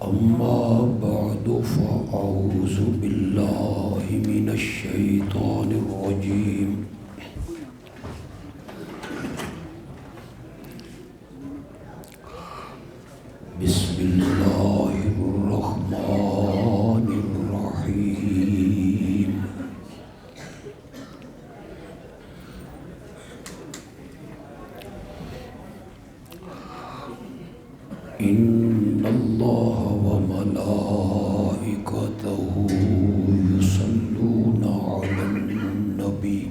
أما بعد فأعوذ بالله من الشيطان الرجيم بسم الله الرحمن الرحيم إن الله وملائكته يصلون على النبي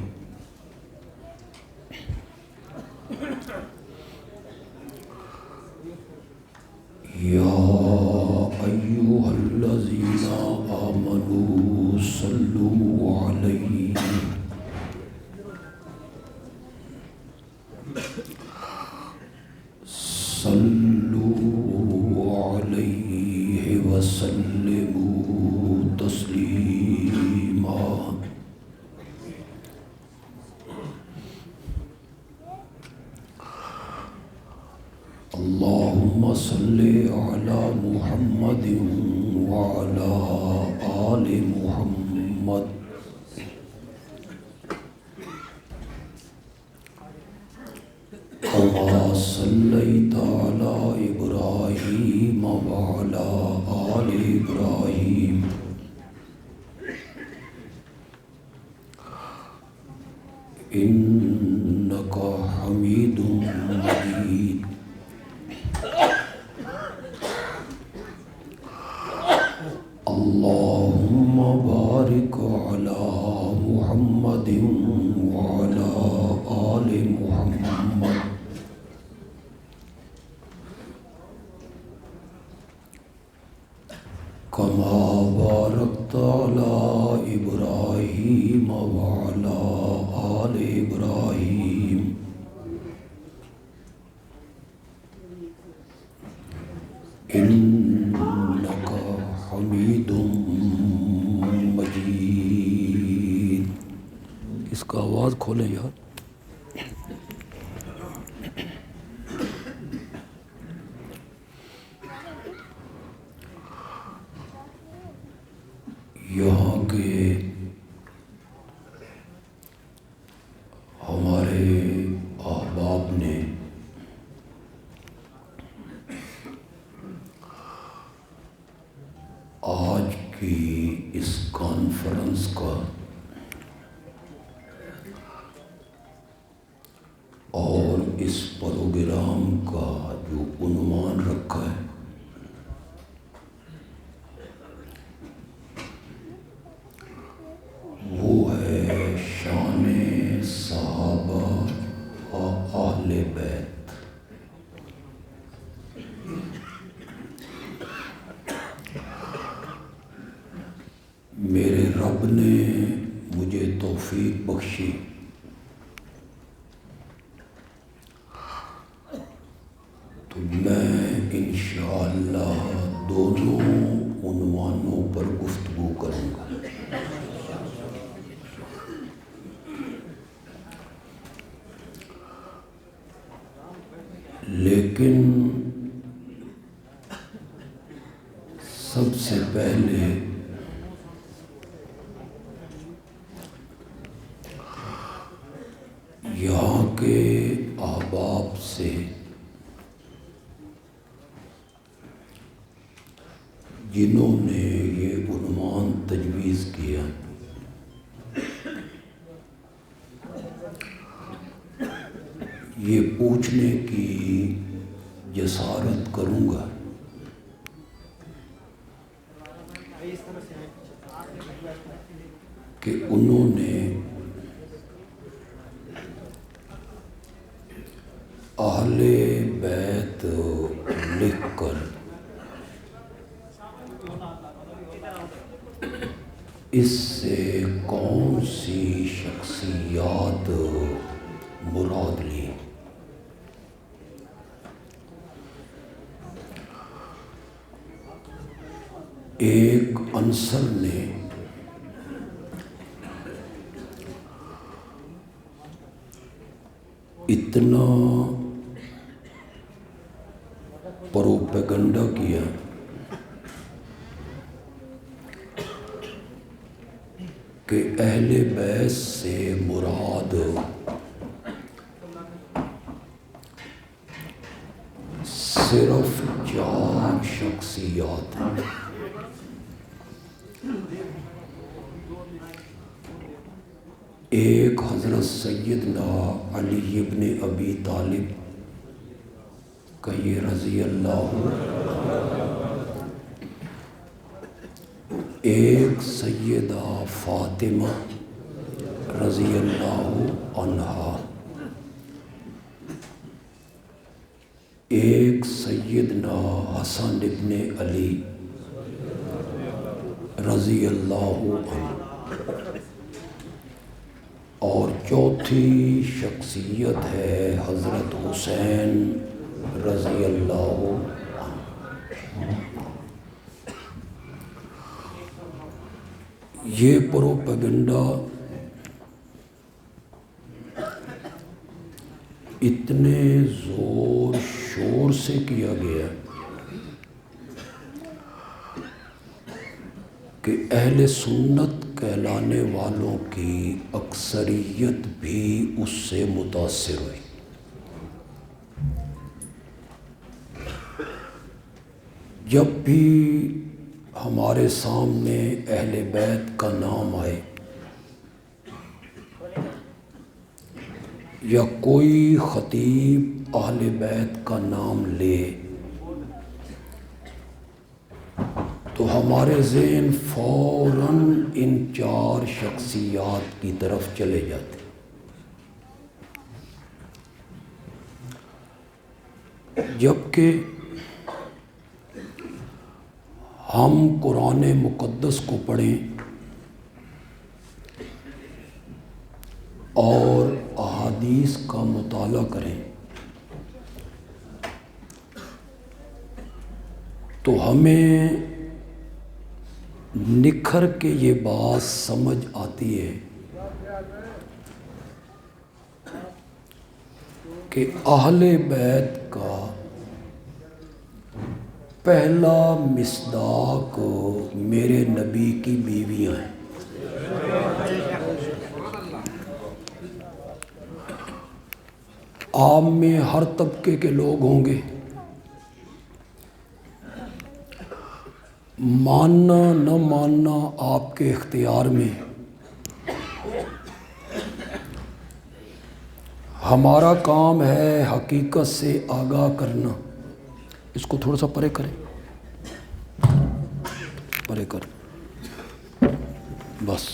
يا أيها الذين آمنوا صلوا عليه وسلموا تسليما اللهم صل على محمد وعلى آل محمد كما صليت على إبراهيم وعلى آل إبراهيم إنك حميد مجيد اللهم بارك على محمد وعلى آل محمد كما باركت على إبراهيم وعلى آل إبراهيم إنك حميد مجيد. اس کا آواز کھولیں یار. یہاں کے ہمارے احباب نے آج کی اس کانفرنس کا اور اس پروگرام کا جو عنوان رکھا ہے وہ ہے شان صحابہ و اہل بیت. میرے رب نے مجھے توفیق بخشی تو میں انشاءاللہ دونوں عنوانوں پر گفتگو کروں گا. لیکن سب سے پہلے یہاں کے احباب سے جنہوں نے یہ عنوان تجویز کیا یہ پوچھنے کی جسارت کروں گا کہ انہوں نے اہل بیت لکھ کر اس سے کون سی شخصیات مراد لی. ایک عنصر نے اتنا پروپیگنڈا کیا کہ اہل بیت سے مراد صرف 4 شخصیات ہیں۔ ایک حضرت سیدنا علی ابن ابی طالب کہیے رضی اللہ، ایک سیدہ فاطمہ رضی اللہ عنہا، ایک سیدنا حسن ابن علی رضی اللہ عنہ، اور چوتھی شخصیت ہے حضرت حسین رضی اللہ عنہ۔ یہ پروپیگنڈا اتنے زور شور سے کیا گیا کہ اہل سنت کہلانے والوں کی اکثریت بھی اس سے متاثر ہوئی۔ جب بھی ہمارے سامنے اہل بیت کا نام آئے یا کوئی خطیب اہل بیت کا نام لے تو ہمارے ذہن فوراً ان 4 شخصیات کی طرف چلے جاتے۔ جبکہ ہم قرآن مقدس کو پڑھیں اور احادیث کا مطالعہ کریں تو ہمیں نکھر کے یہ بات سمجھ آتی ہے کہ اہل بیت کا پہلا مصداق میرے نبی کی بیویاں ہیں۔ عام میں ہر طبقے کے لوگ ہوں گے، ماننا نہ ماننا آپ کے اختیار میں۔ ہمارا کام ہے حقیقت سے آگاہ کرنا۔ اس کو تھوڑا سا پرے کریں، پرے کر، بس۔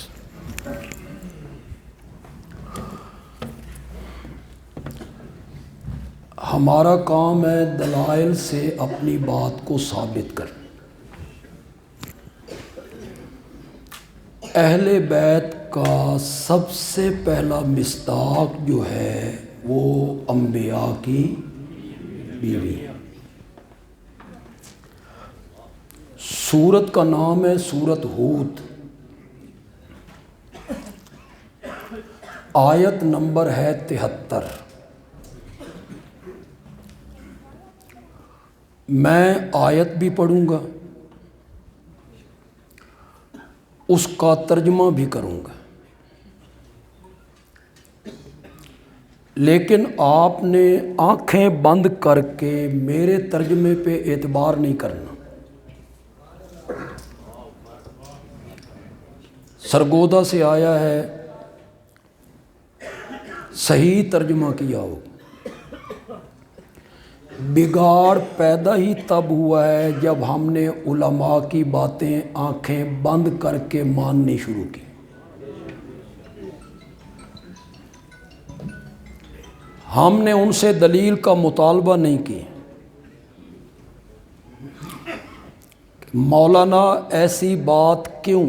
ہمارا کام ہے دلائل سے اپنی بات کو ثابت کرنا۔ اہل بیت کا سب سے پہلا مصداق جو ہے وہ انبیاء کی بیوی ہے۔ سورت کا نام ہے سورت ہود، آیت نمبر ہے 73۔ میں آیت بھی پڑھوں گا، اس کا ترجمہ بھی کروں گا، لیکن آپ نے آنکھیں بند کر کے میرے ترجمے پہ اعتبار نہیں کرنا۔ سرگودا سے آیا ہے، صحیح ترجمہ کیا ہو۔ بگاڑ پیدا ہی تب ہوا ہے جب ہم نے علماء کی باتیں آنکھیں بند کر کے ماننی شروع کی۔ ہم نے ان سے دلیل کا مطالبہ نہیں کیا۔ مولانا ایسی بات کیوں؟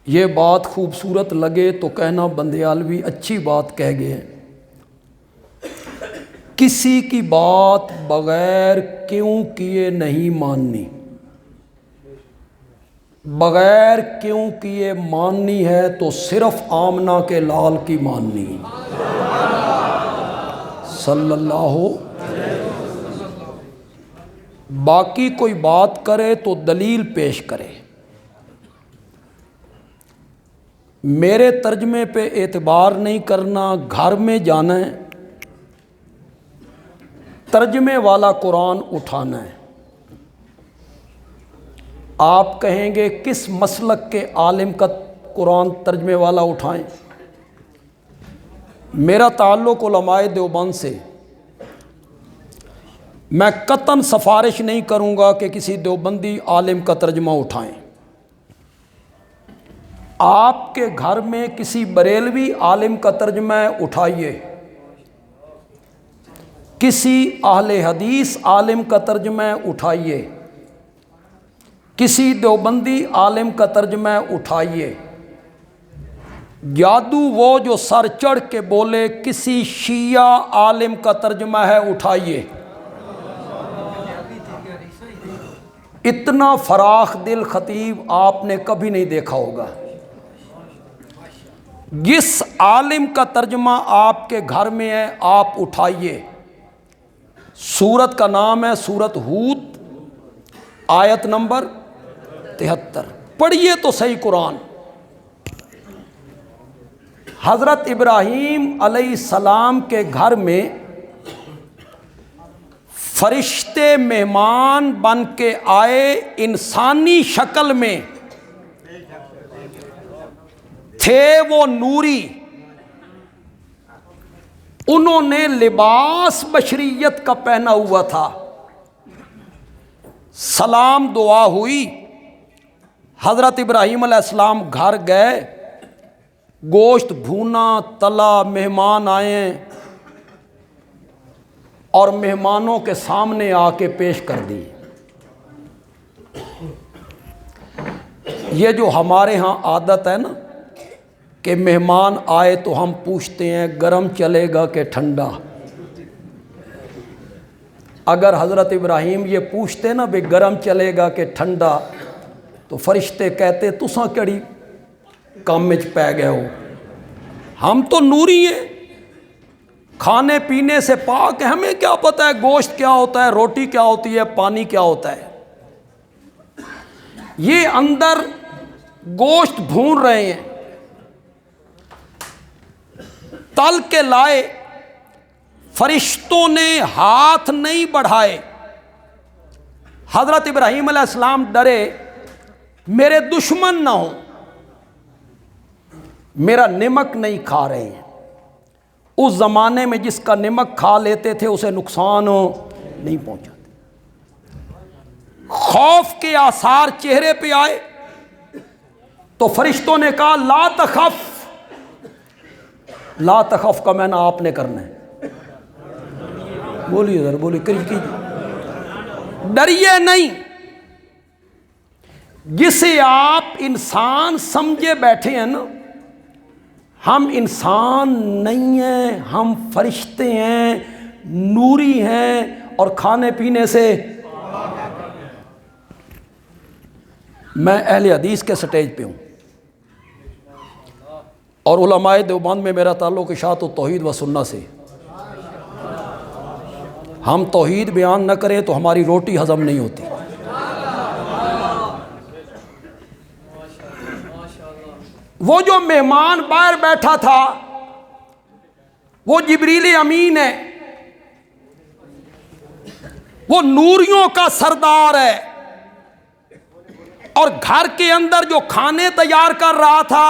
یہ بات خوبصورت لگے تو کہنا بندیالوی اچھی بات کہہ گئے۔ کسی کی بات بغیر کیوں کیے نہیں ماننی، بغیر کیوں کیے ماننی ہے تو صرف آمنہ کے لال کی ماننی صلی اللہ۔ باقی کوئی بات کرے تو دلیل پیش کرے، میرے ترجمے پہ اعتبار نہیں کرنا، گھر میں جانا ہے، ترجمے والا قرآن اٹھانا ہے۔ آپ کہیں گے کس مسلک کے عالم کا قرآن ترجمے والا اٹھائیں؟ میرا تعلق علماء دیوبند سے، میں قطعاً سفارش نہیں کروں گا کہ کسی دیوبندی عالم کا ترجمہ اٹھائیں۔ آپ کے گھر میں کسی بریلوی عالم کا ترجمہ اٹھائیے، کسی اہل حدیث عالم کا ترجمہ اٹھائیے، کسی دیوبندی عالم کا ترجمہ اٹھائیے۔ جادو وہ جو سر چڑھ کے بولے کسی شیعہ عالم کا ترجمہ ہے اٹھائیے۔ اتنا فراخ دل خطیب آپ نے کبھی نہیں دیکھا ہوگا۔ جس عالم کا ترجمہ آپ کے گھر میں ہے آپ اٹھائیے۔ سورت کا نام ہے سورت ہود، آیت نمبر 73، پڑھیے تو صحیح قرآن۔ حضرت ابراہیم علیہ السلام کے گھر میں فرشتے مہمان بن کے آئے، انسانی شکل میں تھے وہ نوری، انہوں نے لباس بشریت کا پہنا ہوا تھا۔ سلام دعا ہوئی، حضرت ابراہیم علیہ السلام گھر گئے، گوشت بھونا تلا، مہمان آئے اور مہمانوں کے سامنے آ کے پیش کر دی۔ یہ جو ہمارے ہاں عادت ہے نا کہ مہمان آئے تو ہم پوچھتے ہیں گرم چلے گا کہ ٹھنڈا، اگر حضرت ابراہیم یہ پوچھتے نا بھی گرم چلے گا کہ ٹھنڈا تو فرشتے کہتے تساں کیڑی کام وچ پے گئے ہو، ہم تو نوری ہیں، کھانے پینے سے پاک ہے، ہمیں کیا پتہ ہے گوشت کیا ہوتا ہے، روٹی کیا ہوتی ہے، پانی کیا ہوتا ہے۔ یہ اندر گوشت بھون رہے ہیں، تل کے لائے، فرشتوں نے ہاتھ نہیں بڑھائے۔ حضرت ابراہیم علیہ السلام ڈرے میرے دشمن نہ ہوں، میرا نمک نہیں کھا رہے ہیں۔ اس زمانے میں جس کا نمک کھا لیتے تھے اسے نقصان نہیں پہنچاتے۔ خوف کے آثار چہرے پہ آئے تو فرشتوں نے کہا لا تخف، لا تخف کا معنی آپ نے کرنا ہے، بولیے ذرا بولیے، کیجیے، ڈریے نہیں۔ جسے آپ انسان سمجھے بیٹھے ہیں نا، ہم انسان نہیں ہیں، ہم فرشتے ہیں، نوری ہیں اور کھانے پینے سے۔ میں اہل حدیث کے سٹیج پہ ہوں اور علماء دیوبند میں میرا تعلق اشاعت التوحید و سنہ سے۔ ہم توحید بیان نہ کریں تو ہماری روٹی ہضم نہیں ہوتی۔ وہ جو مہمان باہر بیٹھا تھا وہ جبریل امین ہے، وہ نوریوں کا سردار ہے، اور گھر کے اندر جو کھانے تیار کر رہا تھا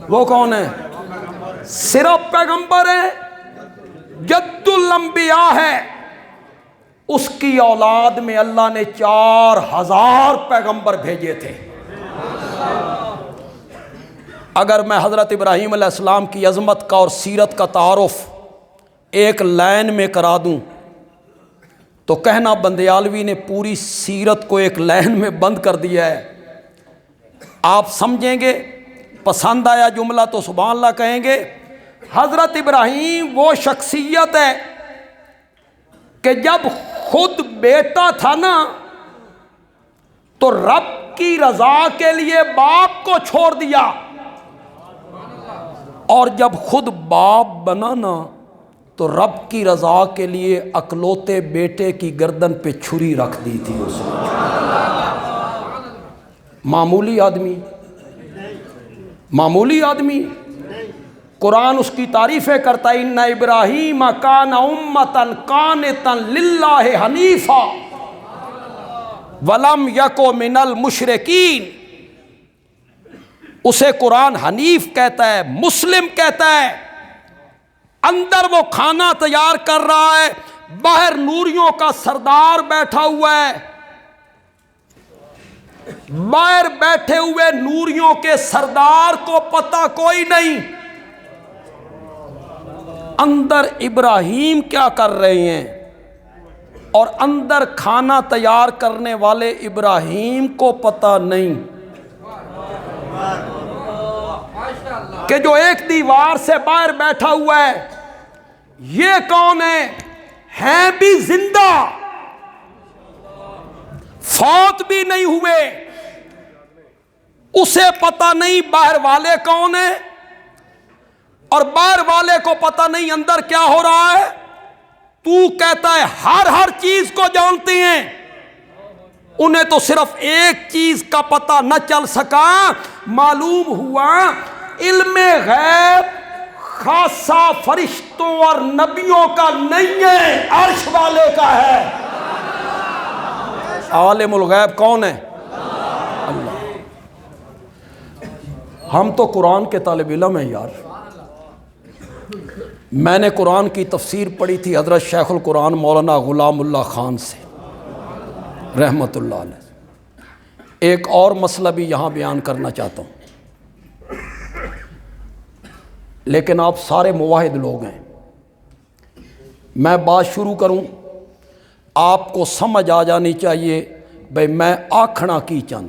وہ کون ہے؟ صرف پیغمبر ہے، جد الانبیاء ہے۔ اس کی اولاد میں اللہ نے 4000 پیغمبر بھیجے تھے۔ اگر میں حضرت ابراہیم علیہ السلام کی عظمت کا اور سیرت کا تعارف ایک لائن میں کرا دوں تو کہنا بندیالوی نے پوری سیرت کو ایک لائن میں بند کر دیا ہے۔ آپ سمجھیں گے، پسند آیا جملہ تو سبحان اللہ کہیں گے۔ حضرت ابراہیم وہ شخصیت ہے کہ جب خود بیٹا تھا نا تو رب کی رضا کے لیے باپ کو چھوڑ دیا، اور جب خود باپ بنا نا تو رب کی رضا کے لیے اکلوتے بیٹے کی گردن پہ چھری رکھ دی تھی اس نے۔ معمولی آدمی، معمولی آدمی، قرآن اس کی تعریفیں کرتا ہے، ان ابراہیم کان امۃ قانتا للہ حنیفا ولم یک من المشرکین۔ اسے قرآن حنیف کہتا ہے، مسلم کہتا ہے۔ اندر وہ کھانا تیار کر رہا ہے، باہر نوریوں کا سردار بیٹھا ہوا ہے، باہر بیٹھے ہوئے نوریوں کے سردار کو پتہ کوئی نہیں اندر ابراہیم کیا کر رہے ہیں، اور اندر کھانا تیار کرنے والے ابراہیم کو پتہ نہیں کہ جو ایک دیوار سے باہر بیٹھا ہوا ہے یہ کون ہے بھی زندہ، فوت بھی نہیں ہوئے، اسے پتہ نہیں باہر والے کون ہیں، اور باہر والے کو پتہ نہیں اندر کیا ہو رہا ہے۔ تو کہتا ہے ہر چیز کو جانتے ہیں، انہیں تو صرف ایک چیز کا پتہ نہ چل سکا، معلوم ہوا علم غیب خاصہ فرشتوں اور نبیوں کا نہیں ہے، عرش والے کا ہے۔ عالم الغیب کون ہے؟ اللہ۔ ہم تو قرآن کے طالب علم ہیں یار۔ میں نے قرآن کی تفسیر پڑھی تھی حضرت شیخ القرآن مولانا غلام اللہ خان سے رحمۃ اللہ علیہ۔ ایک اور مسئلہ بھی یہاں بیان کرنا چاہتا ہوں، لیکن آپ سارے موحد لوگ ہیں، میں بات شروع کروں آپ کو سمجھ آ جانی چاہیے بھئی میں آکھنا کی چند،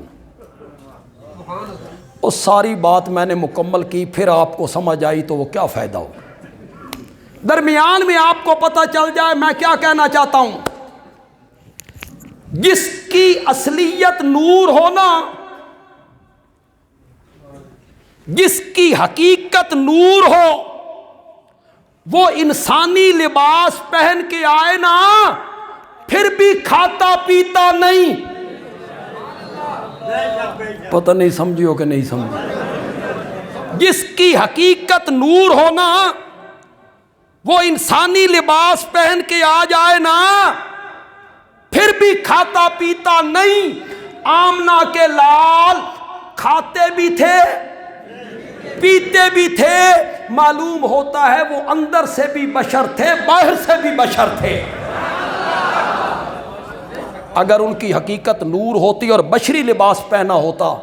اور ساری بات میں نے مکمل کی، پھر آپ کو سمجھ آئی تو وہ کیا فائدہ ہو، درمیان میں آپ کو پتہ چل جائے میں کیا کہنا چاہتا ہوں۔ جس کی اصلیت نور ہونا، جس کی حقیقت نور ہو، وہ انسانی لباس پہن کے آئے نا پھر بھی کھاتا پیتا نہیں۔ پتہ نہیں سمجھو کہ نہیں سمجھو۔ جس کی حقیقت نور ہونا وہ انسانی لباس پہن کے آ جائے نا پھر بھی کھاتا پیتا نہیں۔ آمنہ کے لال کھاتے بھی تھے پیتے بھی تھے، معلوم ہوتا ہے وہ اندر سے بھی بشر تھے باہر سے بھی بشر تھے۔ اگر ان کی حقیقت نور ہوتی اور بشری لباس پہنا ہوتا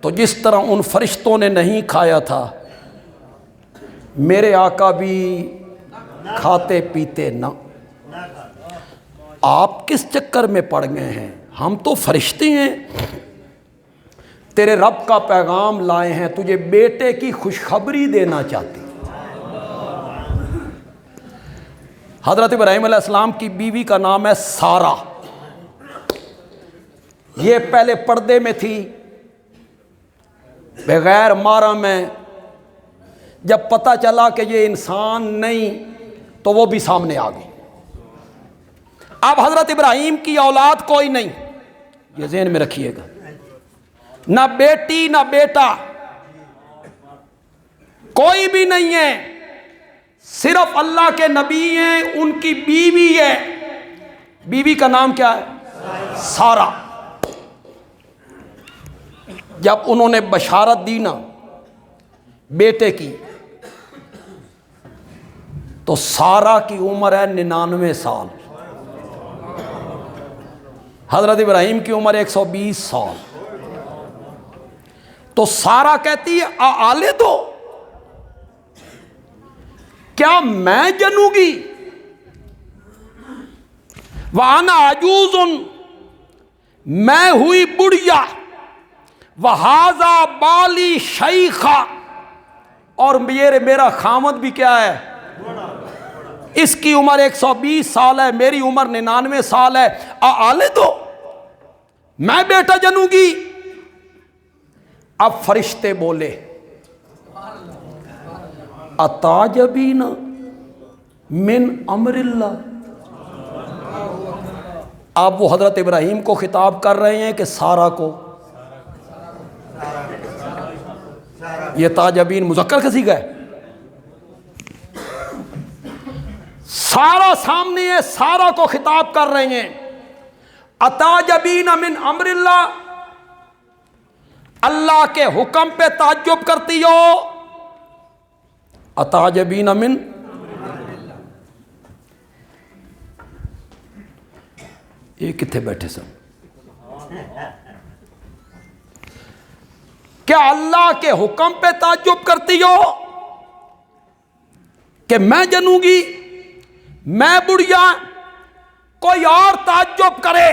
تو جس طرح ان فرشتوں نے نہیں کھایا تھا، میرے آقا بھی کھاتے پیتے نہ۔ آپ کس چکر میں پڑ گئے ہیں؟ ہم تو فرشتے ہیں، تیرے رب کا پیغام لائے ہیں، تجھے بیٹے کی خوشخبری دینا چاہتے۔ حضرت ابراہیم علیہ السلام کی بیوی کا نام ہے سارہ، یہ پہلے پردے میں تھی، بغیر محرم میں، جب پتہ چلا کہ یہ انسان نہیں تو وہ بھی سامنے آ گئی۔ اب حضرت ابراہیم کی اولاد کوئی نہیں، یہ ذہن میں رکھیے گا، نہ بیٹی نہ بیٹا، کوئی بھی نہیں ہے، صرف اللہ کے نبی ہیں، ان کی بیوی ہے، بیوی کا نام کیا ہے؟ سارہ۔ جب انہوں نے بشارت دی نا بیٹے کی تو سارہ کی عمر ہے 99 سال، حضرت ابراہیم کی عمر 120 سال۔ تو سارہ کہتی ہے آلے دو، کیا میں جنوں گی؟ وَأَنَا عَجُوزٌ، میں ہوئی بڑھیا، وَهَذَا بَالِي شَيْخًا، اور میرا خامد بھی کیا ہے؟ اس کی عمر 120 سال ہے، میری عمر 99 سال ہے، آلے دو، میں بیٹا جنوں گی۔ اب فرشتے بولے اتعجبین، من امر اللہ. آپ وہ حضرت ابراہیم کو خطاب کر رہے ہیں کہ سارا کو؟ یہ تاجبین مذکر کا صیغہ ہے. سارا سامنے ہے، سارا کو خطاب کر رہے ہیں. اتاجبین من امر اللہ، اللہ کے حکم پہ تعجب کرتی ہو. اتاجبین من، یہ کتنے بیٹھے سن؟ کیا اللہ کے حکم پہ تعجب کرتی ہو کہ میں جنوں گی، میں بڑھیا، کوئی اور تعجب کرے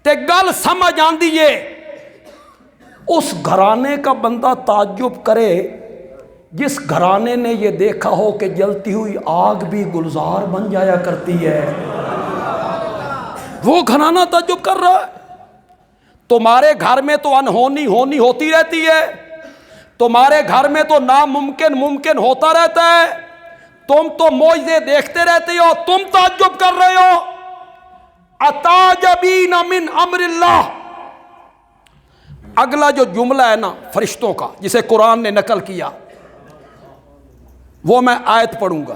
تے گل سمجھ آندی ہے. اس گھرانے کا بندہ تعجب کرے جس گھرانے نے یہ دیکھا ہو کہ جلتی ہوئی آگ بھی گلزار بن جایا کرتی ہے. وہ گھرانہ تعجب کر رہا ہے. تمہارے گھر میں تو انہونی ہونی ہوتی رہتی ہے، تمہارے گھر میں تو ناممکن ممکن ہوتا رہتا ہے، تم تو معجزے دیکھتے رہتے ہو، تم تعجب کر رہے ہو. اتعجبین من امر اللہ. اگلا جو جملہ ہے نا فرشتوں کا جسے قرآن نے نقل کیا، وہ میں آیت پڑھوں گا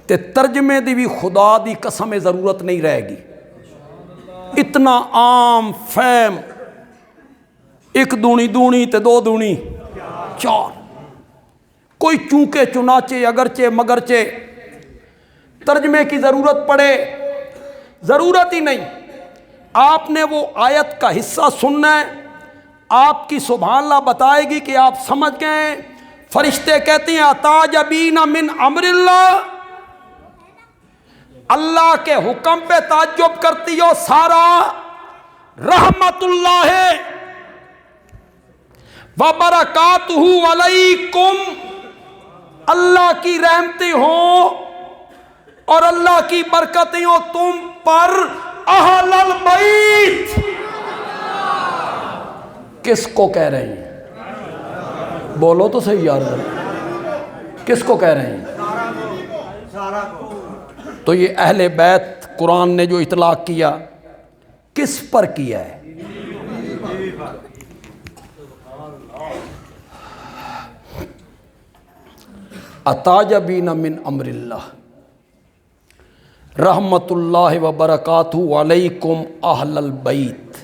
تے ترجمے دی بھی خدا دی قسم ضرورت نہیں رہے گی. اتنا عام فہم، ایک دونی دونی تے دو دونی چار، کوئی چونکہ چنانچہ اگرچہ مگرچہ ترجمے کی ضرورت پڑے، ضرورت ہی نہیں. آپ نے وہ آیت کا حصہ سننا ہے، آپ کی سبحان اللہ بتائے گی کہ آپ سمجھ گئے. فرشتے کہتے ہیں اتعجبین من امر اللہ، اللہ کے حکم پہ تعجب کرتی ہو. سارا رحمت اللہ وبرکاتہ علیکم، اللہ کی رحمتیں ہوں اور اللہ کی برکتیں ہوں تم پر. اہل البیت کس کو کہہ رہے ہیں؟ بولو تو صحیح یار، کس کو کہہ رہے ہیں؟ تو یہ اہل بیت قرآن نے جو اطلاق کیا کس پر کیا ہے؟ اتعجبین من امر اللہ رحمت اللہ وبرکاتہ علیکم اہل البیت.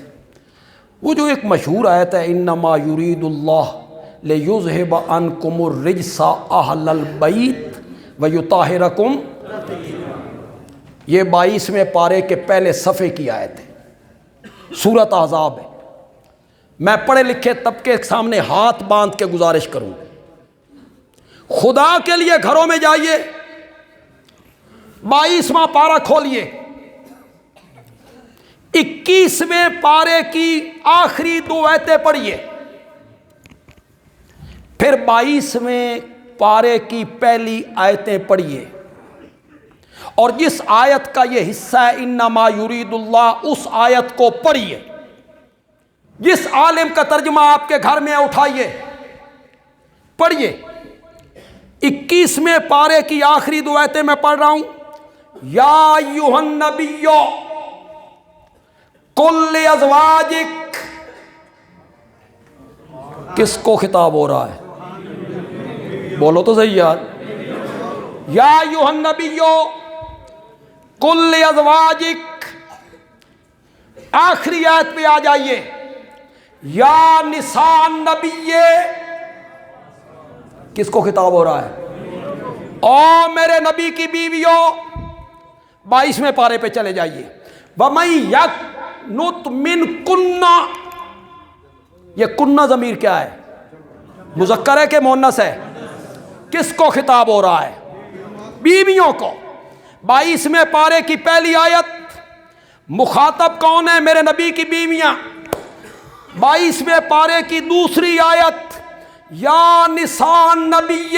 وہ جو ایک مشہور آیت ہے انما یرید اللہ لیذہب عنکم الرجس اہل البیت ویطہرکم، یہ 22ویں پارے کے پہلے صفحے کی آیت ہے، سورۃ احزاب ہے. میں پڑھے لکھے طبقے کے سامنے ہاتھ باندھ کے گزارش کروں، خدا کے لیے گھروں میں جائیے، 22واں پارہ کھولیے، 21ویں پارے کی آخری 2 آیتیں پڑھیے، پھر 22ویں پارے کی پہلی آیتیں پڑھیے، اور جس آیت کا یہ حصہ ہے انما یرید اللہ، اس آیت کو پڑھیے. جس عالم کا ترجمہ آپ کے گھر میں اٹھائیے پڑھیے. 21ویں پارے کی آخری 2 آیتیں میں پڑھ رہا ہوں. یا ایھا النبی قل لازواجک، کس کو خطاب ہو رہا ہے؟ بولو تو صحیح یار. یا ایھا النبی قل لازواجک، آخری آیت پہ آ جائیے. یا نساء النبی، کس کو خطاب ہو رہا ہے؟ او میرے نبی کی بیویوں. 22ویں پارے پہ چلے جائیے. وَمَن يَقْنُتْ مِنْكُنَّ، یہ کنہ ضمیر کیا ہے؟ مذکر ہے کہ مؤنث ہے؟ کس کو خطاب ہو رہا ہے؟ بیویوں کو. 22ویں پارے کی پہلی آیت، مخاطب کون ہے؟ میرے نبی کی بیویاں. 22ویں پارے کی دوسری آیت، یا نساء النبی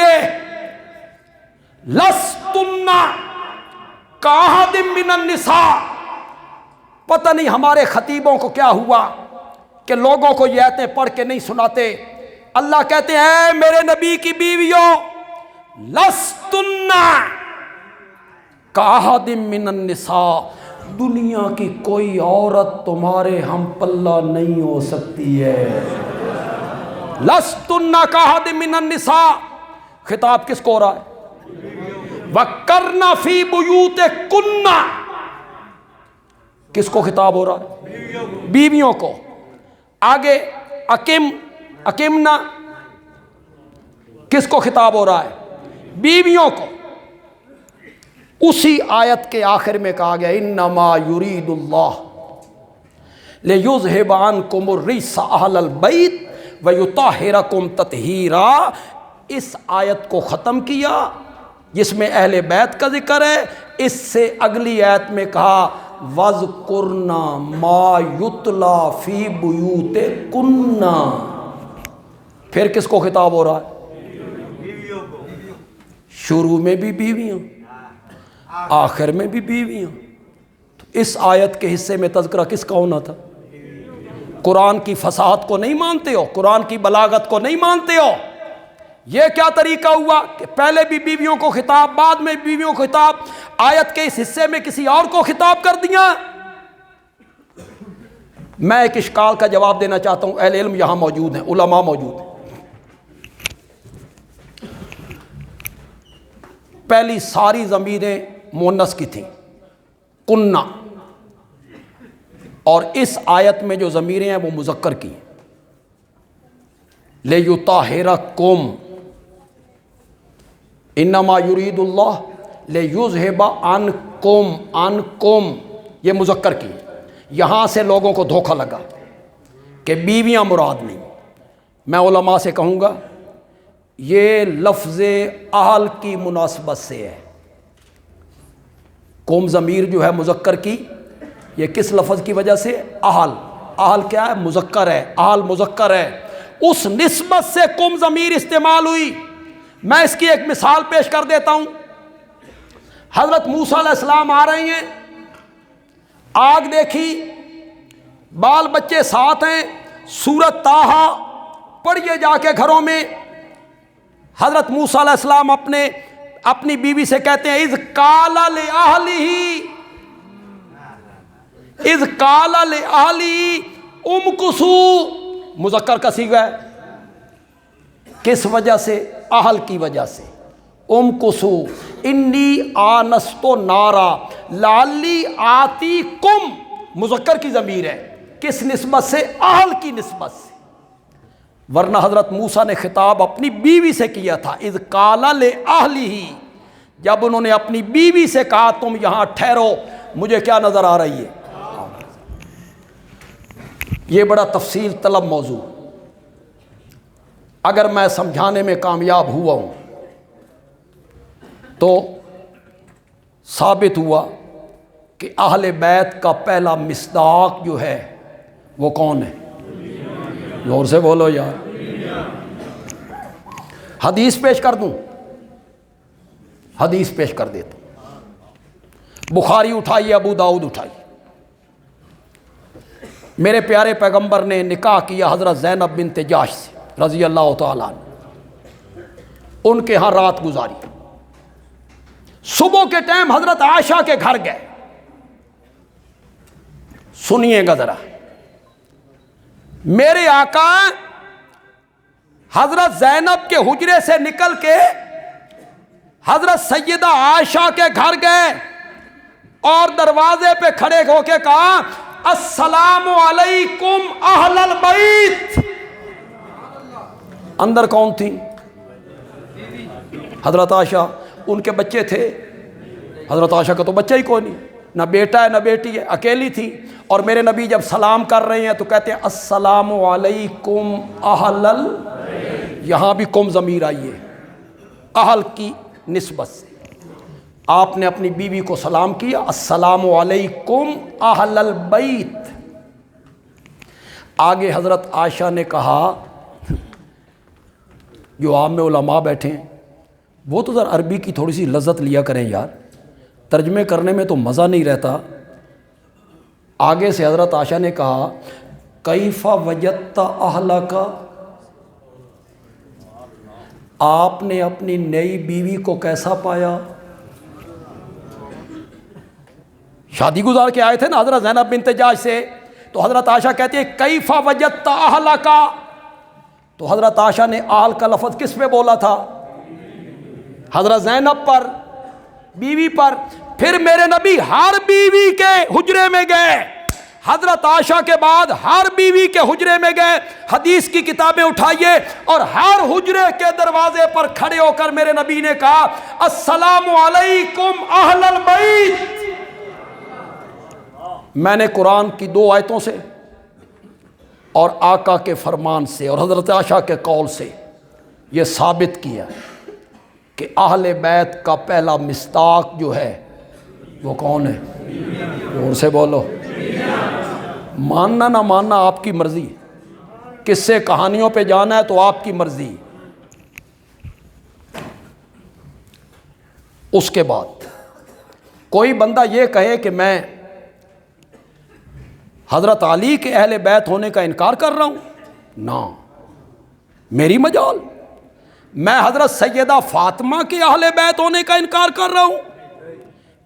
لستن کاحد من النساء. پتہ نہیں ہمارے خطیبوں کو کیا ہوا کہ لوگوں کو یہ آیتیں پڑھ کے نہیں سناتے. اللہ کہتے ہیں اے میرے نبی کی بیویوں، لستن کاحد من النساء، دنیا کی کوئی عورت تمہارے ہم پلہ نہیں ہو سکتی ہے۔ لستن کاحد من النساء، خطاب کس کو ہو رہا ہے؟ وَقَرْنَ فِي بُيُوتِكُنَّ، کس کو خطاب ہو رہا ہے؟ بیویوں کو۔ آگے اقمنا، کس کو خطاب ہو رہا ہے؟ بیویوں کو۔ اسی آیت کے آخر میں کہا گیا انما یرید اللہ لیذہب عنکم الرجس اہل البیت ویطہرکم تطہیرا۔ اس آیت کو ختم کیا جس میں اہل بیت کا ذکر ہے، اس سے اگلی آیت میں کہا وَاذْكُرْنَ مَا يُتْلَى فِي بُيُوتِكُنَّ۔ پھر کس کو خطاب ہو رہا ہے؟ شروع میں بھی بیویاں، آخر میں بھی بیویاں۔ تو اس آیت کے حصے میں تذکرہ کس کا ہونا تھا؟ قرآن کی فصاحت کو نہیں مانتے ہو؟ قرآن کی بلاغت کو نہیں مانتے ہو؟ یہ کیا طریقہ ہوا کہ پہلے بھی بیویوں کو خطاب، بعد میں بیویوں کو خطاب، آیت کے اس حصے میں کسی اور کو خطاب کر دیا؟ میں ایک اشکال کا جواب دینا چاہتا ہوں، اہل علم یہاں موجود ہیں، علماء موجود ہیں۔ پہلی ساری ضمیریں مؤنث کی تھیں، کنہ، اور اس آیت میں جو ضمیریں ہیں وہ مذکر کی ہیں۔ لیطہرکم، انما یرید اللہ لیذہب عنکم، عنکم یہ مذکر کی۔ یہاں سے لوگوں کو دھوکہ لگا کہ بیویاں مراد نہیں۔ میں علماء سے کہوں گا یہ لفظ اہل کی مناسبت سے ہے۔ قوم ضمیر جو ہے مذکر کی، یہ کس لفظ کی وجہ سے؟ اہل۔ اہل کیا ہے؟ مذکر ہے، اہل مذکر ہے، اس نسبت سے قوم ضمیر استعمال ہوئی۔ میں اس کی ایک مثال پیش کر دیتا ہوں۔ حضرت موسیٰ علیہ السلام آ رہے ہیں، آگ دیکھی، بال بچے ساتھ ہیں، سورۃ طٰہٰ پڑھیے جا کے گھروں میں۔ حضرت موسیٰ علیہ السلام اپنی بیوی سے کہتے ہیں اذ قال لأہلہ، اذ قال لأہلہ امکثوا، مذکر کا صیغہ ہے، کس وجہ سے؟ اہل کی وجہ سے۔ امکثوا انی آنست نارا لعلی آتیکم، مذکر کی ضمیر ہے، کس نسبت سے؟ اہل کی نسبت سے۔ ورنہ حضرت موسیٰ نے خطاب اپنی بیوی سے کیا تھا، اذ قال لأہلہ، جب انہوں نے اپنی بیوی سے کہا تم یہاں ٹھہرو، مجھے کیا نظر آ رہی ہے؟ یہ بڑا تفصیل طلب موضوع، اگر میں سمجھانے میں کامیاب ہوا ہوں تو ثابت ہوا کہ اہل بیت کا پہلا مصداق جو ہے وہ کون ہے؟ زور سے بولو یار۔ حدیث پیش کر دوں؟ حدیث پیش کر دیتا ہوں، بخاری اٹھائیے، ابو داؤد اٹھائیے۔ میرے پیارے پیغمبر نے نکاح کیا حضرت زینب بنت جاش سے رضی اللہ تعالیٰ عنہ، ان کے ہاں رات گزاری۔ صبح کے ٹائم حضرت عائشہ کے گھر گئے۔ سنیے گا ذرا، میرے آقا حضرت زینب کے حجرے سے نکل کے حضرت سیدہ عائشہ کے گھر گئے اور دروازے پہ کھڑے ہو کے کہا السلام علیکم اہل البیت۔ اندر کون تھی؟ حضرت عائشہ، ان کے بچے تھے، حضرت عائشہ کا تو بچہ ہی کوئی نہیں، نہ بیٹا ہے نہ بیٹی ہے، اکیلی تھی۔ اور میرے نبی جب سلام کر رہے ہیں تو کہتے ہیں السلام علیکم اہل یہاں بھی قوم ضمیر آئی ہے، اہل کی نسبت سے۔ آپ نے اپنی بیوی کو سلام کیا السلام علیکم اہل البیت۔ آگے حضرت عائشہ نے کہا، جو عام علماء بیٹھے ہیں وہ تو ذرا عربی کی تھوڑی سی لذت لیا کریں یار، ترجمے کرنے میں تو مزہ نہیں رہتا۔ آگے سے حضرت عائشہ نے کہا کیف وجدت اہلک، آپ نے اپنی نئی بیوی کو کیسا پایا؟ شادی گزار کے آئے تھے نا حضرت زینب بنت جاش سے، تو حضرت عائشہ کہتی ہے کیف وجدت اہلک، تو حضرت عائشہ نے آل کا لفظ کس پہ بولا تھا؟ حضرت زینب پر، بیوی پر۔ پھر میرے نبی ہر بیوی کے حجرے میں گئے، حضرت عائشہ کے بعد ہر بیوی کے حجرے میں گئے، حدیث کی کتابیں اٹھائیے، اور ہر حجرے کے دروازے پر کھڑے ہو کر میرے نبی نے کہا السلام علیکم اہل البیت۔ میں نے قرآن کی 2 آیتوں سے اور آقا کے فرمان سے اور حضرت عائشہ کے قول سے یہ ثابت کیا کہ اہل بیت کا پہلا مصداق جو ہے وہ کون ہے؟ اور سے بولو۔ ماننا نہ ماننا آپ کی مرضی، کس سے کہانیوں پہ جانا ہے تو آپ کی مرضی۔ اس کے بعد کوئی بندہ یہ کہے کہ میں حضرت علی کے اہل بیت ہونے کا انکار کر رہا ہوں، نہ میری مجال۔ میں حضرت سیدہ فاطمہ کے اہل بیت ہونے کا انکار کر رہا ہوں،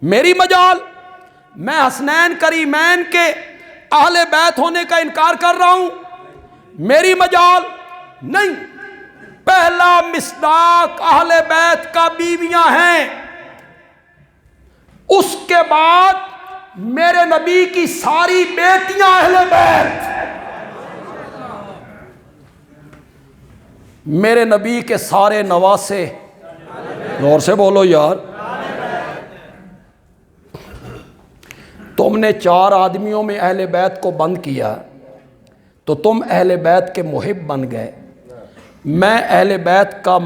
میری مجال۔ میں حسنین کریمین کے اہل بیت ہونے کا انکار کر رہا ہوں، میری مجال نہیں۔ پہلا مصداق اہل بیت کا بیویاں ہیں، اس کے بعد میرے نبی کی ساری بیٹیاں اہل بیت، میرے نبی کے سارے نواسے، غور سے بولو یار۔ تم نے 4 آدمیوں میں اہل بیت کو بند کیا تو تم اہل بیت کے محب بن گئے۔ میں اہل بیت کا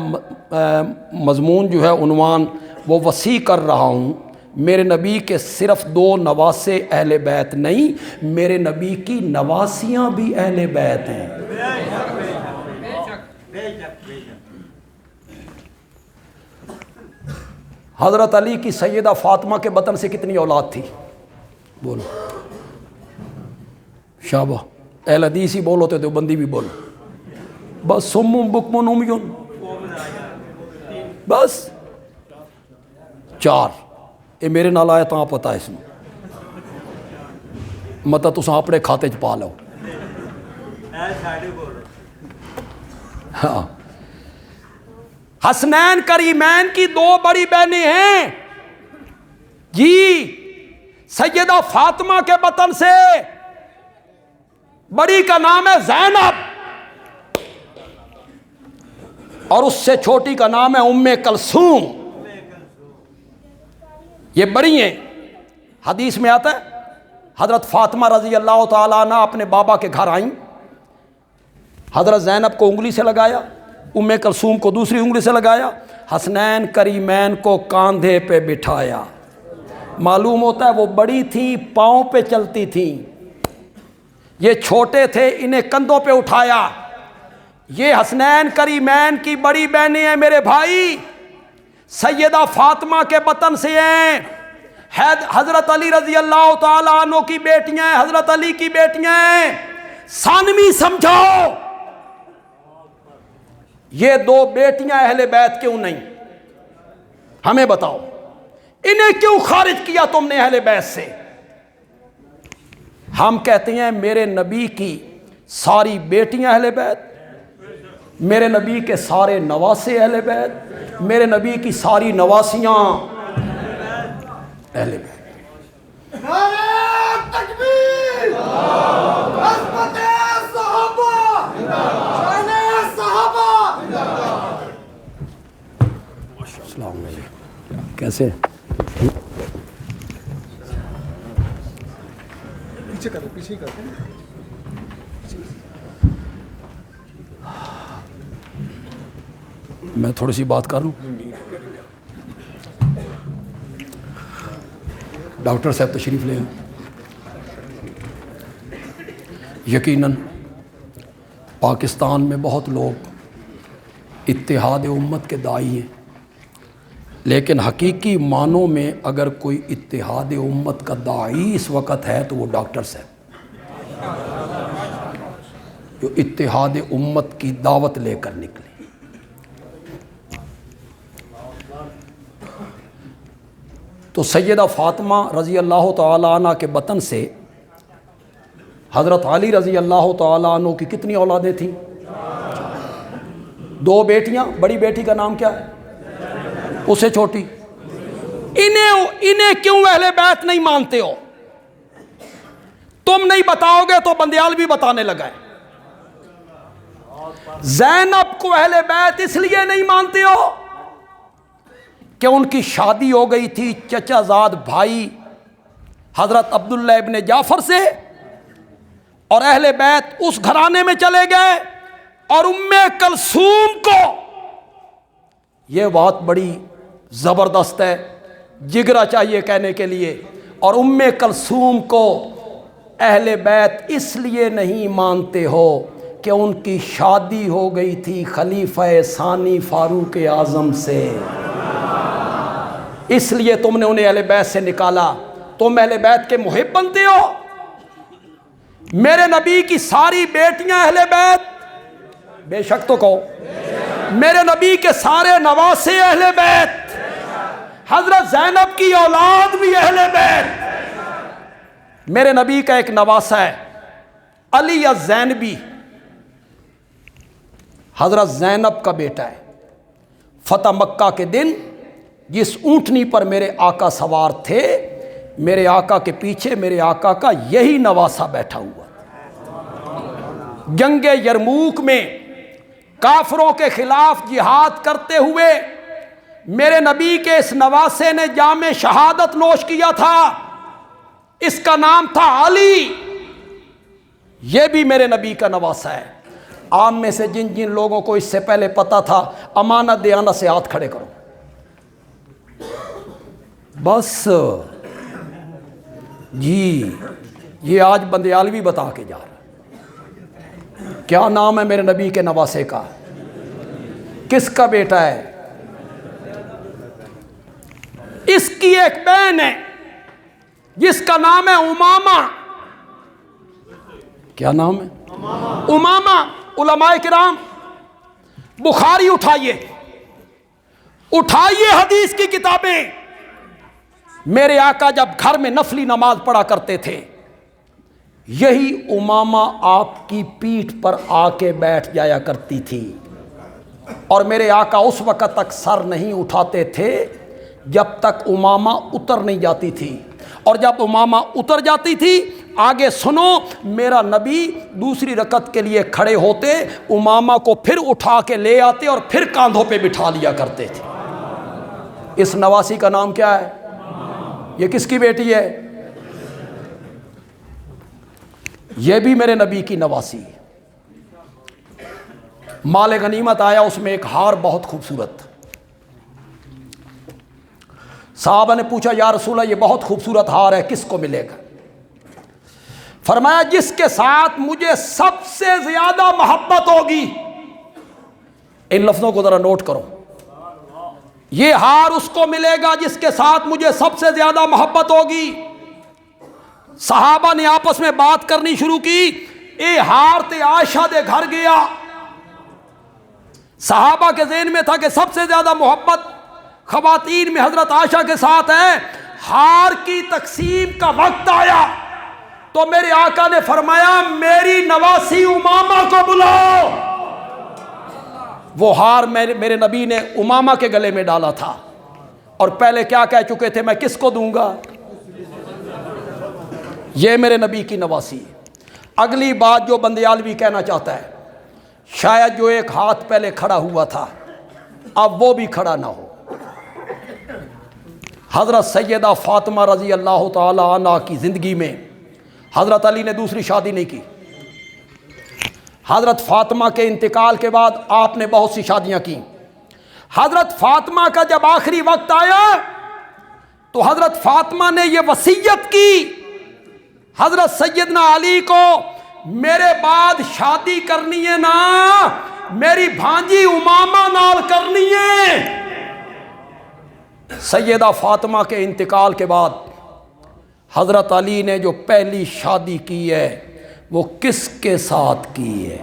مضمون جو ہے عنوان وہ وسیع کر رہا ہوں۔ میرے نبی کے صرف 2 نواسے اہل بیت نہیں، میرے نبی کی نواسیاں بھی اہل بیت ہیں۔ حضرت علی کی سیدہ فاطمہ کے بطن سے کتنی اولاد تھی؟ بولو شابہ، اہل حدیث ہی بولو تو دیوبندی بھی بولو۔ بس سمم بکمن امیون، بس 4۔ یہ میرے نال آیا تو پتا ہے اس میں مطلب تساں اپنے کھاتے چ پا لو۔ ہاں، حسنین کریمین کی 2 بڑی بہنیں ہیں جی، سیدہ فاطمہ کے بطن سے بڑی کا نام ہے زینب اور اس سے چھوٹی کا نام ہے ام کلثوم۔ یہ بڑی ہیں۔ حدیث میں آتا ہے حضرت فاطمہ رضی اللہ تعالیٰ عنہ اپنے بابا کے گھر آئیں، حضرت زینب کو انگلی سے لگایا، ام کلثوم کو دوسری انگلی سے لگایا، حسنین کریمین کو کاندھے پہ بٹھایا۔ معلوم ہوتا ہے وہ بڑی تھیں، پاؤں پہ چلتی تھیں، یہ چھوٹے تھے، انہیں کندھوں پہ اٹھایا۔ یہ حسنین کریمین کی بڑی بہنیں ہیں میرے بھائی، سیدہ فاطمہ کے بطن سے ہیں، حضرت علی رضی اللہ تعالیٰ عنہ کی بیٹیاں ہیں، حضرت علی کی بیٹیاں ہیں۔ ثانوی سمجھاؤ، یہ 2 بیٹیاں اہل بیت کیوں نہیں؟ ہمیں بتاؤ، انہیں کیوں خارج کیا تم نے اہل بیت سے؟ ہم کہتے ہیں میرے نبی کی ساری بیٹیاں اہل بیت، میرے نبی کے سارے نواسے اہل بیت، میرے نبی کی ساری نواسیاں اہل بیت۔ نعرہ تکبیر، عظمت صحابہ، شان صحابہ۔ السلام علیکم، کیسے؟ پیچھے کرو، پیچھے کرو۔ میں تھوڑی سی بات کروں؟ ڈاکٹر صاحب تشریف لے آئیں۔ یقیناً پاکستان میں بہت لوگ اتحاد امت کے داعی ہیں، لیکن حقیقی معنوں میں اگر کوئی اتحاد امت کا داعی اس وقت ہے تو وہ ڈاکٹر صاحب، جو اتحاد امت کی دعوت لے کر نکلے۔ تو سیدہ فاطمہ رضی اللہ تعالیٰ عنہ کے بطن سے حضرت علی رضی اللہ تعالیٰ عنہ کی کتنی اولادیں تھیں؟ 2 بیٹیاں. بڑی بیٹی کا نام کیا ہے؟ اس سے چھوٹی. انہیں کیوں اہل بیت نہیں مانتے ہو؟ تم نہیں بتاؤ گے تو بندیال بھی بتانے لگا ہے. زینب کو اہل بیت اس لیے نہیں مانتے ہو کہ ان کی شادی ہو گئی تھی چچا زاد بھائی حضرت عبداللہ ابن جعفر سے، اور اہل بیت اس گھرانے میں چلے گئے، اور ام کلثوم کو، یہ بات بڑی زبردست ہے، جگرا چاہیے کہنے کے لیے، اور ام کلثوم کو اہل بیت اس لیے نہیں مانتے ہو کہ ان کی شادی ہو گئی تھی خلیفہ ثانی فاروق اعظم سے، اس لیے تم نے انہیں اہل بیت سے نکالا. تم اہل بیت کے محب بنتے ہو. میرے نبی کی ساری بیٹیاں اہل بیت، بے شک تو کہو. میرے نبی کے سارے نواسے اہل بیت، حضرت زینب کی اولاد بھی اہل بیت. میرے نبی کا ایک نواسا ہے علی الزینبی، حضرت زینب کا بیٹا ہے. فتح مکہ کے دن جس اونٹنی پر میرے آقا سوار تھے، میرے آقا کے پیچھے میرے آقا کا یہی نواسا بیٹھا ہوا تھا. جنگ یرموک میں کافروں کے خلاف جہاد کرتے ہوئے میرے نبی کے اس نواسے نے جام شہادت نوش کیا تھا. اس کا نام تھا علی. یہ بھی میرے نبی کا نواسا ہے. عام میں سے جن جن لوگوں کو اس سے پہلے پتا تھا، امانت دیانت سے ہاتھ کھڑے کرو. بس جی، یہ آج بندیالوی بتا کے جا رہا. کیا نام ہے میرے نبی کے نواسے کا؟ کس کا بیٹا ہے؟ اس کی ایک بہن ہے جس کا نام ہے امامہ. کیا نام ہے؟ امامہ. علماء کرام بخاری اٹھائیے حدیث کی کتابیں. میرے آقا جب گھر میں نفلی نماز پڑھا کرتے تھے، یہی امامہ آپ کی پیٹھ پر آ کے بیٹھ جایا کرتی تھی، اور میرے آقا اس وقت تک سر نہیں اٹھاتے تھے جب تک امامہ اتر نہیں جاتی تھی، اور جب امامہ اتر جاتی تھی، آگے سنو، میرا نبی دوسری رکعت کے لیے کھڑے ہوتے، امامہ کو پھر اٹھا کے لے آتے اور پھر کاندھوں پہ بٹھا لیا کرتے تھے. اس نواسی کا نام کیا ہے؟ یہ کس کی بیٹی ہے؟ یہ بھی میرے نبی کی نواسی. مال غنیمت آیا، اس میں ایک ہار بہت خوبصورت. صحابہ نے پوچھا یا رسول اللہ یہ بہت خوبصورت ہار ہے، کس کو ملے گا؟ فرمایا جس کے ساتھ مجھے سب سے زیادہ محبت ہوگی. ان لفظوں کو ذرا نوٹ کرو. یہ ہار اس کو ملے گا جس کے ساتھ مجھے سب سے زیادہ محبت ہوگی. صحابہ نے آپس میں بات کرنی شروع کی. اے ہار تے عائشہ دے گھر گیا. صحابہ کے ذہن میں تھا کہ سب سے زیادہ محبت خواتین میں حضرت عائشہ کے ساتھ ہے. ہار کی تقسیم کا وقت آیا تو میرے آقا نے فرمایا میری نواسی امامہ کو بلاؤ. وہ ہار میرے نبی نے امامہ کے گلے میں ڈالا تھا، اور پہلے کیا کہہ چکے تھے؟ میں کس کو دوں گا؟ یہ میرے نبی کی نواسی. اگلی بات جو بندیالوی کہنا چاہتا ہے، شاید جو ایک ہاتھ پہلے کھڑا ہوا تھا اب وہ بھی کھڑا نہ ہو. حضرت سیدہ فاطمہ رضی اللہ تعالی عنہ کی زندگی میں حضرت علی نے دوسری شادی نہیں کی. حضرت فاطمہ کے انتقال کے بعد آپ نے بہت سی شادیاں کی. حضرت فاطمہ کا جب آخری وقت آیا تو حضرت فاطمہ نے یہ وصیت کی حضرت سیدنا علی کو، میرے بعد شادی کرنی ہے نا میری بھانجی امامہ نال کرنی ہے. سیدہ فاطمہ کے انتقال کے بعد حضرت علی نے جو پہلی شادی کی ہے وہ کس کے ساتھ کی ہے؟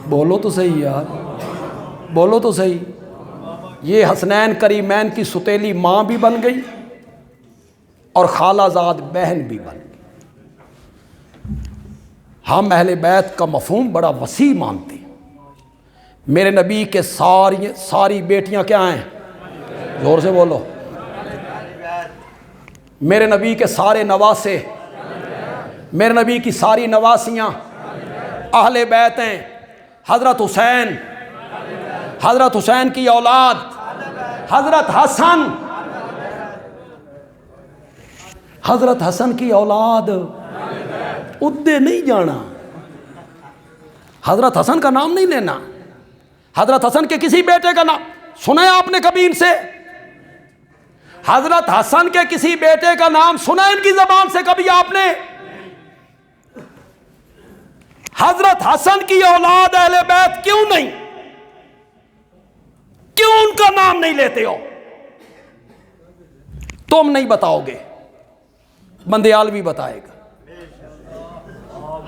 بولو تو صحیح یار، بولو تو صحیح. یہ حسنین کریمین کی ستیلی ماں بھی بن گئی اور خالہ زاد بہن بھی بن گئی۔ ہم اہل بیت کا مفہوم بڑا وسیع مانتے ہیں۔ میرے نبی کے ساری بیٹیاں کیا ہیں؟ زور سے بولو۔ میرے نبی کے سارے نواسے، میرے نبی کی ساری نواسیاں اہل بیت ہیں۔ حضرت حسین کی اولاد، حضرت حسن کی اولاد، ادے نہیں جانا، حضرت حسن کا نام نہیں لینا۔ حضرت حسن کے کسی بیٹے کا نام سنا ہے آپ نے کبھی ان سے؟ حضرت حسن کے کسی بیٹے کا نام سنا ہے ان کی زبان سے کبھی آپ نے؟ حضرت حسن کی اولاد اہل بیت کیوں نہیں؟ کیوں ان کا نام نہیں لیتے ہو؟ تم نہیں بتاؤ گے، بندیالوی بتائے گا۔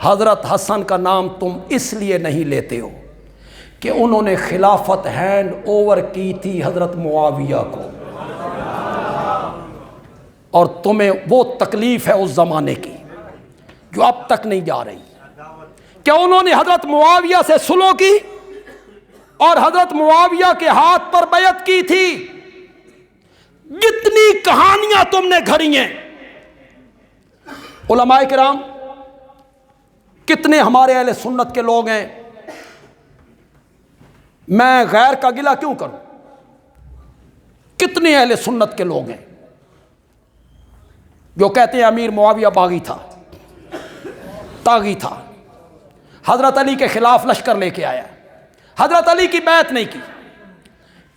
حضرت حسن کا نام تم اس لیے نہیں لیتے ہو کہ انہوں نے خلافت ہینڈ اوور کی تھی حضرت معاویہ کو، اور تمہیں وہ تکلیف ہے اس زمانے کی جو اب تک نہیں جا رہی کہ انہوں نے حضرت معاویہ سے صلح کی اور حضرت معاویہ کے ہاتھ پر بیعت کی تھی۔ جتنی کہانیاں تم نے گھڑی ہیں، علماء کرام کتنے ہمارے اہل سنت کے لوگ ہیں، میں غیر کا گلہ کیوں کروں؟ کتنے اہل سنت کے لوگ ہیں جو کہتے ہیں امیر معاویہ باغی تھا، طاغی تھا، حضرت علی کے خلاف لشکر لے کے آیا، حضرت علی کی بیعت نہیں کی۔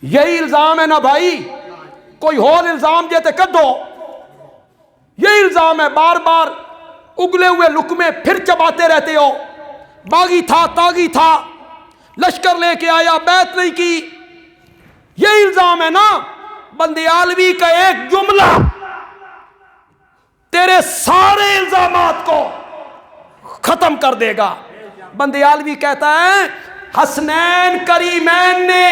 یہی الزام ہے نا بھائی، کوئی اور الزام دیتے کدو، یہی الزام ہے، بار بار اگلے ہوئے لقمے پھر چباتے رہتے ہو۔ باغی تھا، طاغی تھا، لشکر لے کے آیا، بیعت نہیں کی، یہی الزام ہے نا۔ بندیالوی کا ایک جملہ تیرے سارے الزامات کو ختم کر دے گا۔ بندیالوی کہتا ہے حسنین کریمین نے،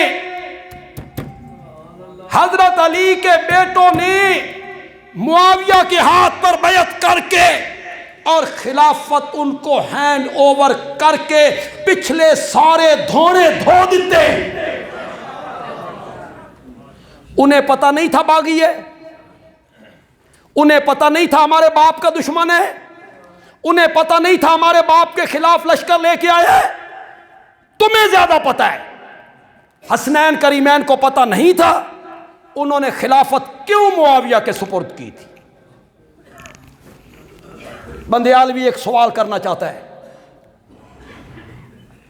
حضرت علی کے بیٹوں نے معاویہ کے ہاتھ پر بیعت کر کے اور خلافت ان کو ہینڈ اوور کر کے پچھلے سارے دھونے دھو دیتے۔ انہیں پتہ نہیں تھا باغی ہے، انہیں پتہ نہیں تھا ہمارے باپ کا دشمن ہے، انہیں پتہ نہیں تھا ہمارے باپ کے خلاف لشکر لے کے آئے۔ تمہیں زیادہ پتہ ہے۔ حسنین کریمین کو پتہ نہیں تھا، انہوں نے خلافت کیوں معاویہ کے سپرد کی تھی؟ بندیالوی ایک سوال کرنا چاہتا ہے،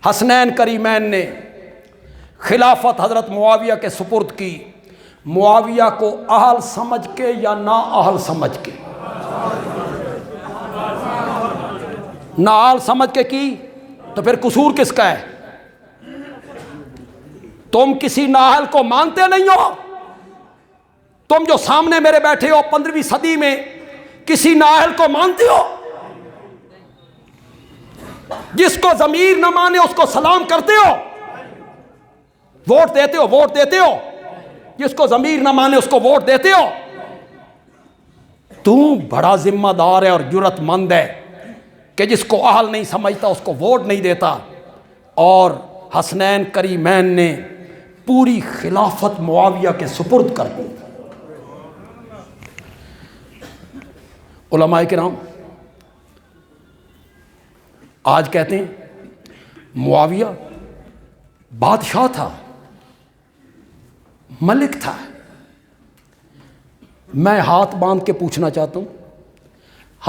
حسنین کریمین نے خلافت حضرت معاویہ کے سپرد کی، معاویہ کو اہل سمجھ کے یا نا اہل سمجھ کے؟ نا اہل سمجھ کے کی تو پھر قصور کس کا ہے؟ تم کسی نااہل کو مانتے نہیں ہو؟ تم جو سامنے میرے بیٹھے ہو 15ویں صدی میں کسی نااہل کو مانتے ہو؟ جس کو ضمیر نہ مانے اس کو سلام کرتے ہو، ووٹ دیتے ہو، ووٹ دیتے ہو، جس کو ضمیر نہ مانے اس کو ووٹ دیتے ہو۔ تو بڑا ذمہ دار ہے اور جرت مند ہے کہ جس کو اہل نہیں سمجھتا اس کو ووٹ نہیں دیتا، اور حسنین کریمین نے پوری خلافت معاویہ کے سپرد کر دی۔ علماء کرام آج کہتے ہیں معاویہ بادشاہ تھا، ملک تھا۔ میں ہاتھ باندھ کے پوچھنا چاہتا ہوں،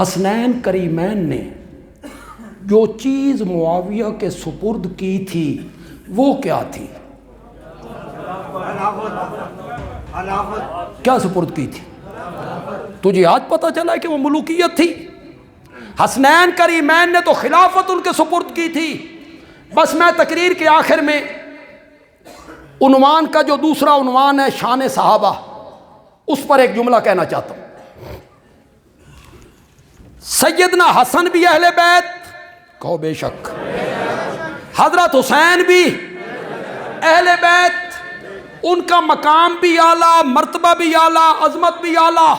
حسنین کریمین نے جو چیز معاویہ کے سپرد کی تھی وہ کیا تھی؟ کیا سپرد کی تھی؟ تجھے آج پتہ چلا ہے کہ وہ ملوکیت تھی؟ حسنین کریمین نے تو خلافت ان کے سپرد کی تھی۔ بس میں تقریر کے آخر میں عنوان کا جو دوسرا عنوان ہے شان صحابہ، اس پر ایک جملہ کہنا چاہتا ہوں۔ سیدنا حسن بھی اہل بیت، کہو بے شک، حضرت حسین بھی اہل بیت، ان کا مقام بھی اعلیٰ، مرتبہ بھی اعلیٰ، عظمت بھی اعلیٰ.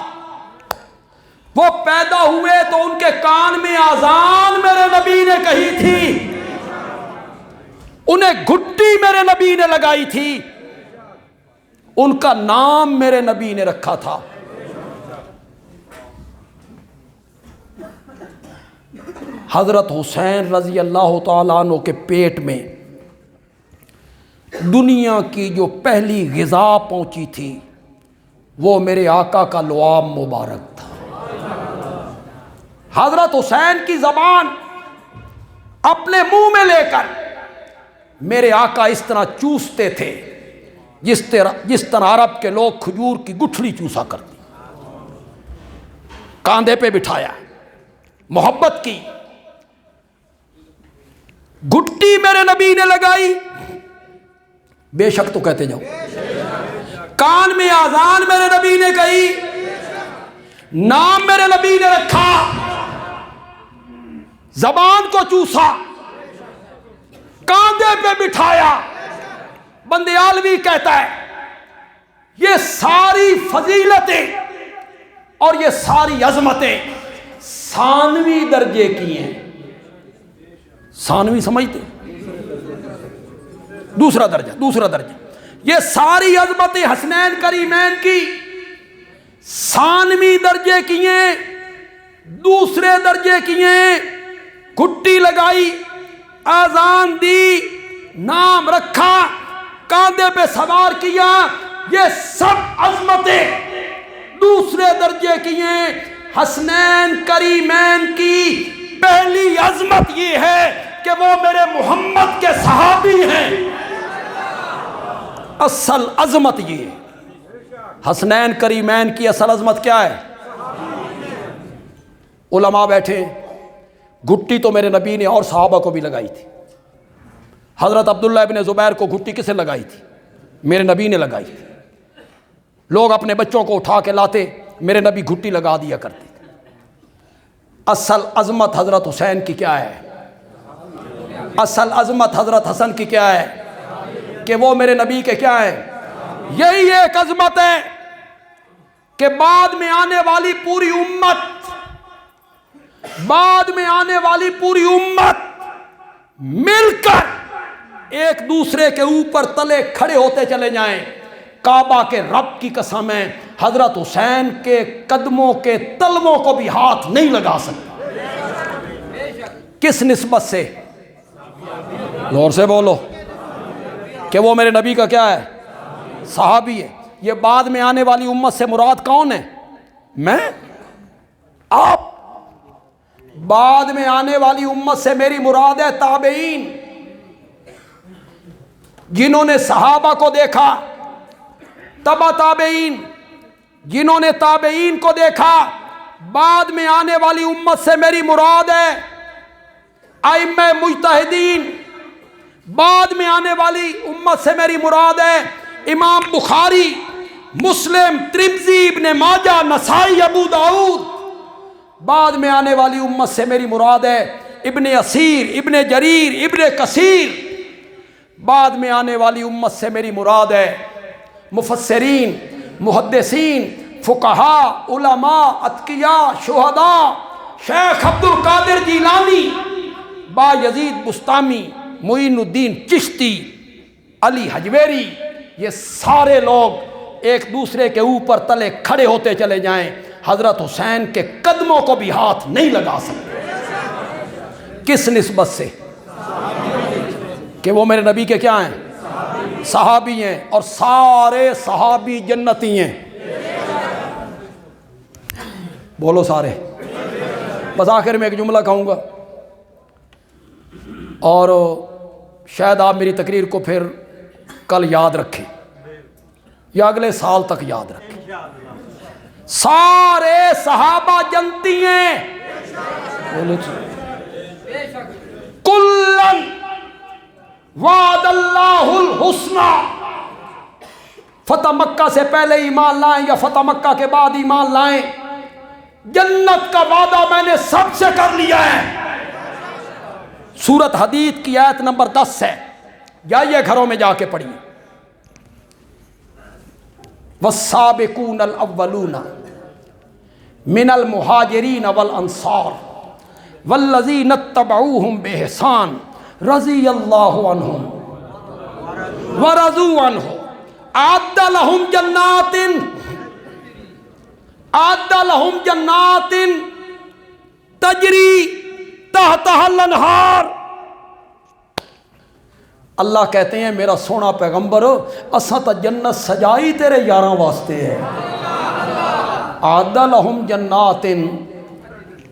وہ پیدا ہوئے تو ان کے کان میں اذان میرے نبی نے کہی تھی، انہیں گھٹی میرے نبی نے لگائی تھی، ان کا نام میرے نبی نے رکھا تھا. حضرت حسین رضی اللہ تعالیٰ عنہ کے پیٹ میں دنیا کی جو پہلی غذا پہنچی تھی وہ میرے آقا کا لعاب مبارک تھا. حضرت حسین کی زبان اپنے منہ میں لے کر میرے آقا اس طرح چوستے تھے جس طرح عرب کے لوگ کھجور کی گٹھلی چوسا کرتے. کاندھے پہ بٹھایا، محبت کی، گھٹی میرے نبی نے لگائی، بے شک تو کہتے جاؤ، کان میں اذان میرے نبی نے کہی، نام میرے نبی نے رکھا، زبان کو چوسا، کاندھے پہ بٹھایا. بندیالوی کہتا ہے یہ ساری فضیلتیں اور یہ ساری عظمتیں ثانوی درجے کی ہیں. ثانوی سمجھتے؟ دوسرا درجہ. یہ ساری عظمتیں حسنین کریمین کی ثانوی درجے کی ہیں، دوسرے درجے کی ہیں. گھٹی لگائی، اذان دی، نام رکھا، کاندھے پہ سوار کیا، یہ سب عظمتیں دوسرے درجے کی ہیں. حسنین کریمین کی پہلی عظمت یہ ہے کہ وہ میرے محمد کے صحابی ہیں. اصل عظمت یہ ہے. حسنین کریمین کی اصل عظمت کیا ہے؟ علماء بیٹھے، گھٹی تو میرے نبی نے اور صحابہ کو بھی لگائی تھی. حضرت عبداللہ ابن زبیر کو گھٹی کسے لگائی تھی؟ میرے نبی نے لگائی تھی. لوگ اپنے بچوں کو اٹھا کے لاتے، میرے نبی گھٹی لگا دیا کرتے تھے. اصل عظمت حضرت حسین کی کیا ہے؟ اصل عظمت حضرت حسن کی کیا ہے؟ کہ وہ میرے نبی کے کیا ہے؟ یہی ایک عظمت ہے کہ بعد میں آنے والی پوری امت مل کر ایک دوسرے کے اوپر تلے کھڑے ہوتے چلے جائیں. کعبہ کے رب کی قسم ہے، حضرت حسین کے قدموں کے تلووں کو بھی ہاتھ نہیں لگا سکتے. کس نسبت سے؟ زور سے بولو کہ وہ میرے نبی کا کیا ہے؟ صحابی ہے. یہ بعد میں آنے والی امت سے مراد کون ہے؟ میں؟ آپ؟ بعد میں آنے والی امت سے میری مراد ہے تابعین، جنہوں نے صحابہ کو دیکھا، تبع تابعین جنہوں نے تابعین کو دیکھا. بعد میں آنے والی امت سے میری مراد ہے ائمہ مجتہدین. بعد میں آنے والی امت سے میری مراد ہے امام بخاری، مسلم، ترمذی، ابن ماجہ، نسائی، ابو داؤد. بعد میں آنے والی امت سے میری مراد ہے ابن اسیر، ابن جریر، ابن کثیر. بعد میں آنے والی امت سے میری مراد ہے مفسرین، محدثین، فقہاء، علماء، اتقیاء، شہداء، شیخ عبد القادر جیلانی، با یزید بستامی، معین الدین چشتی، علی حجویری. یہ سارے لوگ ایک دوسرے کے اوپر تلے کھڑے ہوتے چلے جائیں، حضرت حسین کے قدموں کو بھی ہاتھ نہیں لگا سکتے. کس نسبت سے؟ کہ وہ میرے نبی کے کیا ہیں؟ صحابی ہیں، اور سارے صحابی جنتی ہیں. بولو سارے. بس آخر میں ایک جملہ کہوں گا اور شاید آپ میری تقریر کو پھر کل یاد رکھیں یا اگلے سال تک یاد رکھیں. سارے صحابہ جنتی ہیں. کلن وعد اللہ الحسنی. فتح مکہ سے پہلے ایمان لائیں یا فتح مکہ کے بعد ایمان لائیں، جنت کا وعدہ میں نے سب سے کر لیا ہے. سورت حدید کی آیت نمبر 10 ہے، جائیے گھروں میں جا کے پڑھیے. والسابقون الاولون من المہاجرین والانصار والذین اتبعوہم بإحسان رضی اللہ عنہم ورضوا عنہ اعد لہم جنات تجری تحتہا الانہار۔ اللہ کہتے ہیں میرا سونا پیغمبر اساں تا جنت سجائی تیرے یاراں واسطے ہے۔ اعد لہم جنات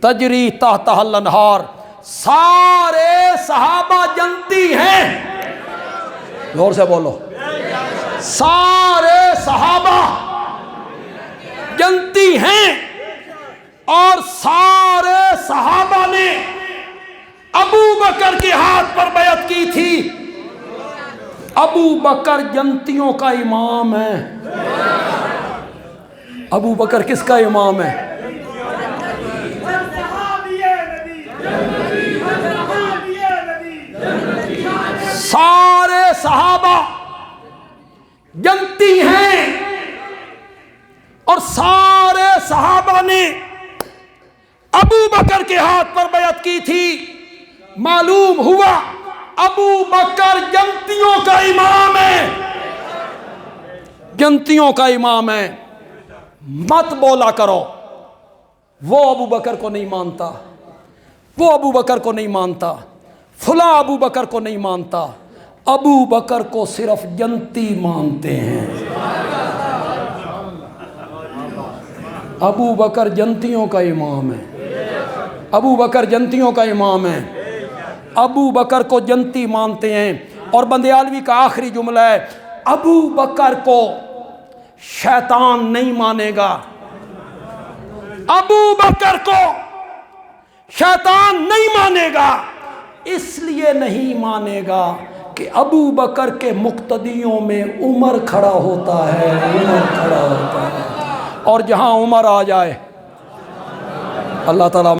تجری تحتہا الانہار، سارے صحابہ جنتی ہیں، زور سے بولو، سارے صحابہ جنتی ہیں، اور سارے صحابہ نے ابو بکر کے ہاتھ پر بیعت کی تھی۔ ابو بکر جنتیوں کا امام ہے۔ ابو بکر کس کا امام ہے؟ سارے صحابہ جنتی ہیں، اور سارے صحابہ نے ابو بکر کے ہاتھ پر بیعت کی تھی۔ معلوم ہوا ابو بکر جنتیوں کا امام ہے، جنتیوں کا امام ہے۔ مت بولا کرو وہ ابو بکر کو نہیں مانتا، وہ ابو بکر کو نہیں مانتا، فلاں ابو بکر کو نہیں مانتا۔ ابو بکر کو صرف جنتی مانتے ہیں۔ ابو بکر جنتیوں کا امام ہے، ابو بکر جنتیوں کا امام ہے۔ ابو بکر کو جنتی مانتے ہیں۔ اور بندیالوی کا آخری جملہ ہے، ابو بکر کو شیطان نہیں مانے گا، ابو بکر کو شیطان نہیں مانے گا۔ اس لیے نہیں مانے گا کہ ابو بکر کے مقتدیوں میں عمر کھڑا ہوتا ہے، عمر کھڑا ہوتا ہے، اور جہاں عمر آ جائے اللہ تعالیٰ